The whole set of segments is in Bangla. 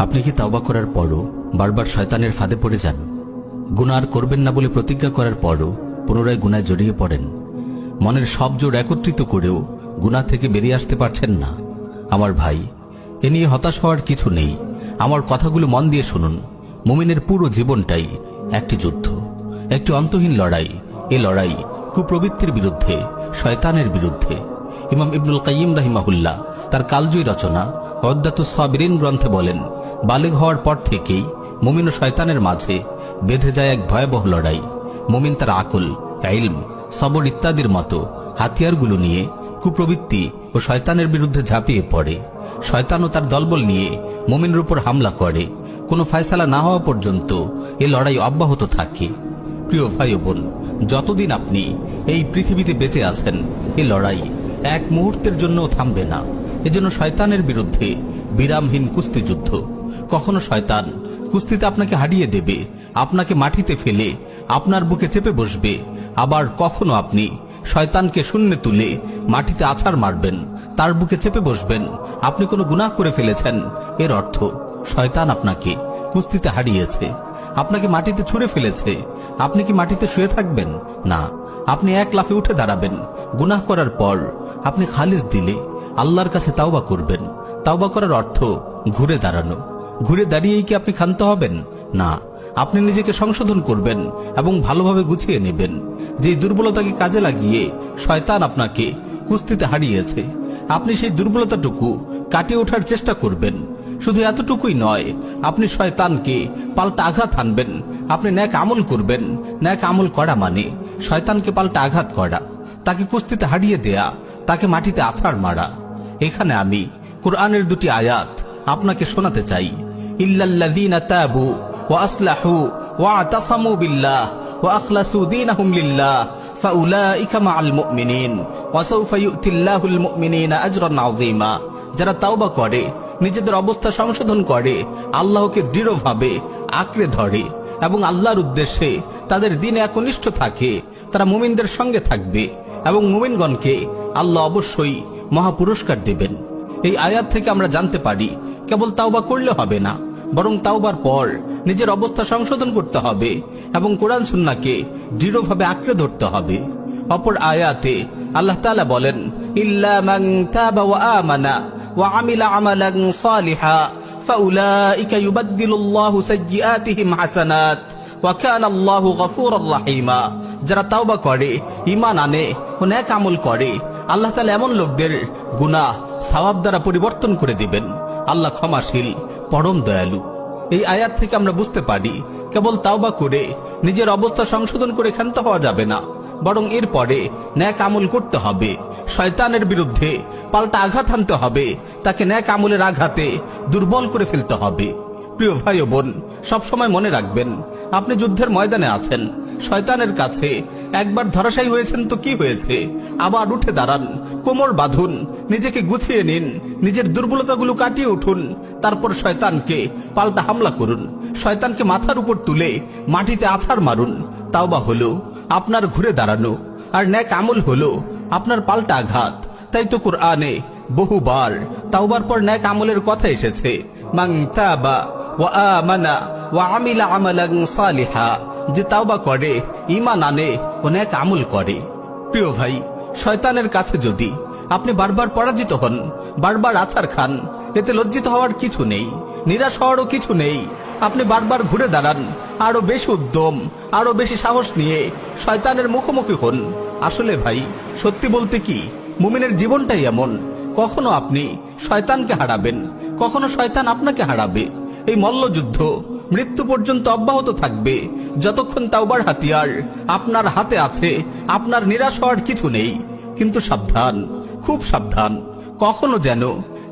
আপনি কি তাওবা করার পরও বারবার শয়তানের ফাঁদে পড়ে যান? গুনাহ আর করবেন না বলে প্রতিজ্ঞা করার পরও পুনরায় গুনায় জড়িয়ে পড়েন? মনের সব জোর একত্রিত করেও গুনাহ থেকে বেরিয়ে আসতে পারছেন না? আমার ভাই, এ নিয়ে হতাশ হওয়ার কিছু নেই। আমার কথাগুলো মন দিয়ে শুনুন। মুমিনের পুরো জীবনটাই একটি যুদ্ধ, একটি অন্তহীন লড়াই। এ লড়াই কুপ্রবৃত্তির বিরুদ্ধে, শয়তানের বিরুদ্ধে। ইমাম ইবনুল কাইয়িম রাহিমাহুল্লাহ তার কালজয়ী রচনা উদ্দাতুস সাবিরিন গ্রন্থে বলেন, বালেগ হওয়ার পর থেকেই মুমিন ও শয়তানের মাঝে বেঁধে যায় এক ভয়াবহ লড়াই। মুমিন তার আকল, ইলম, সবর ইত্যাদির মতো হাতিয়ারগুলো নিয়ে কুপ্রবৃত্তি ও শয়তানের বিরুদ্ধে ঝাঁপিয়ে পড়ে। শয়তানও তার দলবল নিয়ে মুমিনের উপর হামলা করে। কোনো ফয়সালা না হওয়া পর্যন্ত এ লড়াই অব্যাহত থাকে। প্রিয় ভাই ও বোন, যতদিন আপনি এই পৃথিবীতে বেঁচে আছেন, এ লড়াই এক মুহূর্তের জন্যও থামবে না। এজন্য শয়তানের বিরুদ্ধে বিরামহীন কুস্তি যুদ্ধ। কখনো শয়তান কুস্তিতে আপনাকে হারিয়ে দেবে, আপনাকে মাটিতে ফেলে আপনার বুকে চেপে বসবে। আবার কখনো আপনি শয়তানকে শূন্যে তুলে মাটিতে আছাড় মারবেন, তার বুকে চেপে বসবেন। আপনি কোনো গুনাহ করে ফেলেছেন, এর অর্থ শয়তান আপনাকে কুস্তিতে হারিয়েছে, আপনাকে মাটিতে ছুঁড়ে ফেলেছে। আপনি কি মাটিতে শুয়ে থাকবেন? না, আপনি এক লাফে উঠে দাঁড়াবেন। গুনাহ করার পর আপনি খালিস দিলে আল্লাহর কাছে তাওবা করবেন। তাওবা করার অর্থ ঘুরে দাঁড়ানো। ঘুরে দাঁড়িয়েই কি আপনি ক্ষান্ত হবেন? না, আপনি নিজেকে সংশোধন করবেন এবং ভালোভাবে গুছিয়ে নেবেন। যে দুর্বলতাকে কাজে লাগিয়ে শয়তান আপনাকে কুস্তিতে হারিয়েছে, আপনি সেই দুর্বলতাটুকু কাটিয়ে ওঠার চেষ্টা করবেন। শুধু এতটুকুই নয়, আপনি শয়তানকে পাল্টা আঘাত হানবেন। আপনি নেক আমল করবেন। নেক আমল করা মানে শয়তানকে পাল্টা আঘাত করা, তাকে কুস্তিতে হারিয়ে দেয়া, তাকে মাটিতে আছাড় মারা। এখানে আমি কোরআনের দুটি আয়াত আপনাকে শোনাতে চাই। ইল্লাল্লাযীনা তাবু ওয়া আসলাহু ওয়া আতাসামু বিল্লাহ ওয়া আখলাসু দীনাহুম লিল্লাহ ফাউলাইকা মাআল মুমিনিন ওয়া সাওফা ইউতিল্লাহুল মুমিনিনা আজরান আযীমা। যারা তাওবা করে, নিজেদের অবস্থা সংশোধন করে, আল্লাহকে দৃঢ়ভাবে আঁকড়ে ধরে এবং আল্লাহর উদ্দেশ্যে তাদের দিনে একনিষ্ঠ থাকে, তারা মুমিনদের সঙ্গে থাকবে এবং মুমিনগণকে আল্লাহ অবশ্যই মহাপুরস্কার দেবেন। এই আয়াত থেকে আমরা জানতে পারি, কেবল তাওবা করলে হবে না, বরং তাওবার পর নিজের অবস্থা সংশোধন করতে হবে এবং কোরআন সুন্নাহকে দৃঢ়ভাবে আঁকড়ে ধরতে হবে। অপর আয়াতে আল্লাহ তাআলা বলেন, ইল্লা মান তাবা ওয়া আমানা ওয়া আমিলা আমালান সালিহা ফাউলাইকা ইউবাদদিলুল্লাহু সাইয়্যাতিহিম হাসানাত ওয়া কানা আল্লাহু গফুরুর রাহিমা। যারা তাওবা করে, ঈমান আনে ও নেক আমল করে, আল্লাহ তাআলা এমন লোকদের গুনাহ সওয়াব দ্বারা পরিবর্তন করে দিবেন। আল্লাহ ক্ষমাশীল, পরম দয়ালু। এই আয়াত থেকে আমরা বুঝতে পারি, কেবল তাওবা করে নিজের অবস্থা সংশোধন করে ক্ষান্ত হওয়া যাবে না, বরং এরপরে নেক আমল করতে হবে। শয়তানের বিরুদ্ধে পাল্টা আঘাত হানতে হবে, তাকে নেক আমলের আঘাতে দুর্বল করে ফেলতে হবে। প্রিয় ভাই ও বোন, সবসময় মনে রাখবেন, আপনি যুদ্ধের ময়দানে আছেন। শয়তানের কাছে একবার ধরাশায়ী হয়েছেন তো কি হয়েছে, আবার উঠে দাঁড়ান, কোমর বাঁধুন, নিজেকে গুছিয়ে নিন, নিজের দুর্বলতাগুলো কাটিয়ে উঠুন। তারপর শয়তানকে পাল্টা হামলা করুন, শয়তানকে মাথার উপর তুলে মাটিতে আছাড় মারুন। তাওবা হলো আপনার ঘুরে দাঁড়ানো, আর নেক আমল হলো আপনার পাল্টা আঘাত। তাই তো কোরআনে বহুবার তাওবার পর নেক আমলের কথা এসেছে। মান তাবা ওয়া আমানা ওয়া আমিলা আমালান সালিহা। যে তাওবা করে, ঈমান আনে ও নেক আমল করে। প্রিয় ভাই, শয়তানের কাছে যদি আপনি বারবার পরাজিত হন, বারবার আছাড় খান, এতে লজ্জিত হওয়ার কিছু নেই, নিরাশ হওয়ারও কিছু নেই। আপনি বারবার ঘুরে দাঁড়ান, আরো বেশি উদ্যম, আরো বেশি সাহস নিয়ে শয়তানের মুখোমুখি হন। আসলে ভাই, সত্যি বলতে কি, মুমিনের জীবনটাই এমন, কখনো আপনি শয়তানকে হারাবেন, কখনো শয়তান আপনাকে হারাবে। এই মল্লযুদ্ধ মৃত্যু পর্যন্ত অব্যাহত থাকবে। যতক্ষণ তাওবার হাতিয়ার আপনার হাতে আছে, আপনার নিরাশ হওয়ার কিছু নেই। কিন্তু সাবধান, খুব সাবধান, কখনো যেন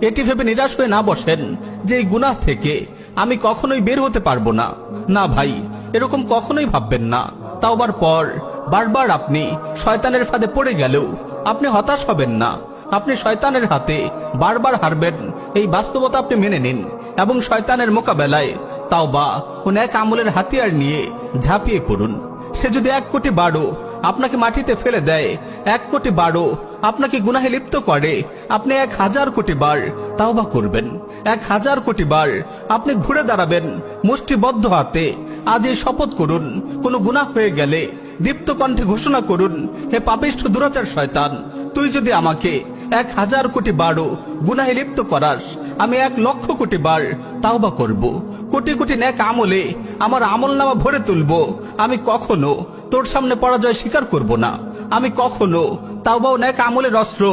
এটি ভেবে নিরাশ হয়ে না বসেন যে এই গুনাহ থেকে আমি কখনোই বের হতে পারবো না। না ভাই, এরকম কখনোই ভাববেন না। তাওবার পর বারবার আপনি শয়তানের ফাঁদে পড়ে গেলেও আপনি হতাশ হবেন না। আপনি শয়তানের হাতে বারবার হারবেন, এই বাস্তবতা আপনি মেনে নিন এবং শয়তানের মোকাবেলায় তাওবা ও নেক আমলের হাতিয়ার নিয়ে ঝাঁপিয়ে পড়ুন। সে যদি 1 কোটি বারও আপনাকে মাটিতে ফেলে দেয়, 1 কোটি বারও আপনাকে গুনাহে লিপ্ত করে, আপনি 1000 কোটি বার তাওবা করবেন, 1000 কোটি বার আপনি ঘুরে দাঁড়াবেন মুষ্টিবদ্ধ হাতে। আজ এই শপথ করুন, কোনো গুনাহ হয়ে গেলে দীপ্ত কণ্ঠে ঘোষণা করুন, হে পাপিষ্ঠ দুরাচার শয়তান, তুই যদি আমাকে 1000 কোটি বারও গুনাহে লিপ্ত করাস, আমি 1,00,000 কোটি বার তাওবা করব, কোটি কোটি নেক আমলে আমার আমলনামা ভরে তুলব। আমি কখনো তোর সামনে পরাজয় স্বীকার করব না, আমি কখনো তাওবা ও নেক আমলের অস্ত্র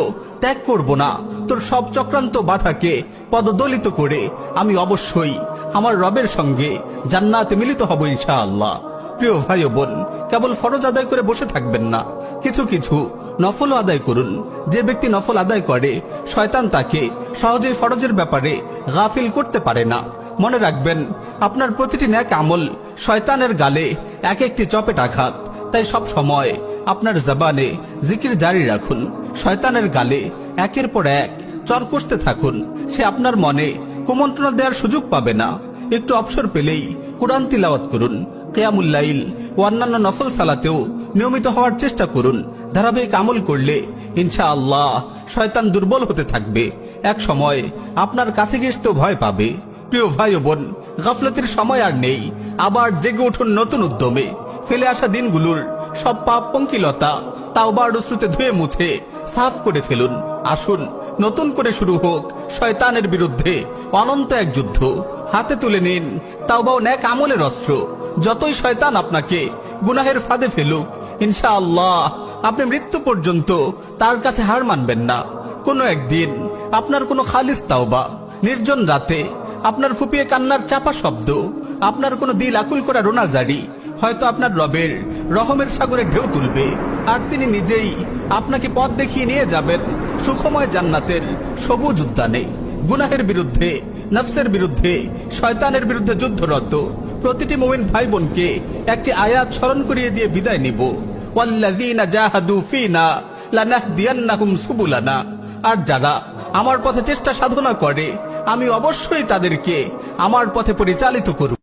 ত্যাগ করব না। তোর সব চক্রান্ত বাধাকে পদদলিত করে আমি অবশ্যই আমার রবের সঙ্গে জান্নাতে মিলিত হব ইনশাআল্লাহ। প্রিয় ভাই ও বোন, কেবল ফরজ আদায় করে বসে থাকবেন না, কিছু কিছু নফল আদায় করুন। যে ব্যক্তি নফল আদায় করে, শয়তান তাকে সহজেই ফরজের ব্যাপারে গাফিল করতে পারে না। মনে রাখবেন, আপনার প্রতিটি নেক আমল শয়তানের গালে এক একটি চপেট আঘাত। তাই সব সময় আপনার জবানে জিকির জারি রাখুন, শয়তানের গালে একের পর এক চর কষতে থাকুন। সে আপনার মনে কুমন্ত্রণা দেওয়ার সুযোগ পাবে না। একটু অবসর পেলেই কোরআন তিলাওয়াত করুন, কিয়ামুল লাইল ও অন্যান্য নফল সালাতেও নিয়মিত হওয়ার চেষ্টা করুন। ধারাবাহিক আমল করলে ইনশাআল্লাহ শয়তান দুর্বল হতে থাকবে, এক সময় আপনার কাছে ঘেঁষতেও ভয় পাবে। প্রিয় ভাই ও বোন, গাফলতির সময় আর নেই, আবার জেগে উঠুন নতুন উদ্যমে। ফেলে আসা দিনগুলোর সব পাপ পঙ্কিলতা তাওবার অশ্রুতে ধুয়ে মুছে সাফ করে ফেলুন। আসুন নতুন করে শুরু হোক শয়তানের বিরুদ্ধে অনন্ত এক যুদ্ধ। হাতে তুলে নিন তাওবা ও নেক আমলের অস্ত্র। যতই শয়তান আপনাকে গুনাহের ফাঁদে ফেলুক, ইনশাআল্লাহ আপনি মৃত্যু পর্যন্ত তার কাছে হার মানবেন না। কোনো একদিন আপনার কোনো খালিস তাওবা, নির্জন রাতে আপনার ফুপিয়ে কান্নার চাপা শব্দ, আপনার কোনো দিল আকুল করা রোনাজারি হয়তো আপনার রবের রহমের সাগরে ঢেউ তুলবে, আর তিনি নিজেই আপনাকে পথ দেখিয়ে নিয়ে যাবেন সুখময় জান্নাতের সবুজ উদ্যানে। গুনাহের বিরুদ্ধে, নফসের বিরুদ্ধে, শয়তানের বিরুদ্ধে যুদ্ধরত প্রতিটি মুমিন ভাই বোনকে একটি আয়াত স্মরণ করিয়ে দিয়ে বিদায় নিব, ওয়াল্লাযীনা জাহাদু ফীনা লানাহদিয়ান্নাহুম সুবুলানা। আর যারা আমার পথে চেষ্টা সাধনা করে, আমি অবশ্যই তাদেরকে আমার পথে পরিচালিত করব।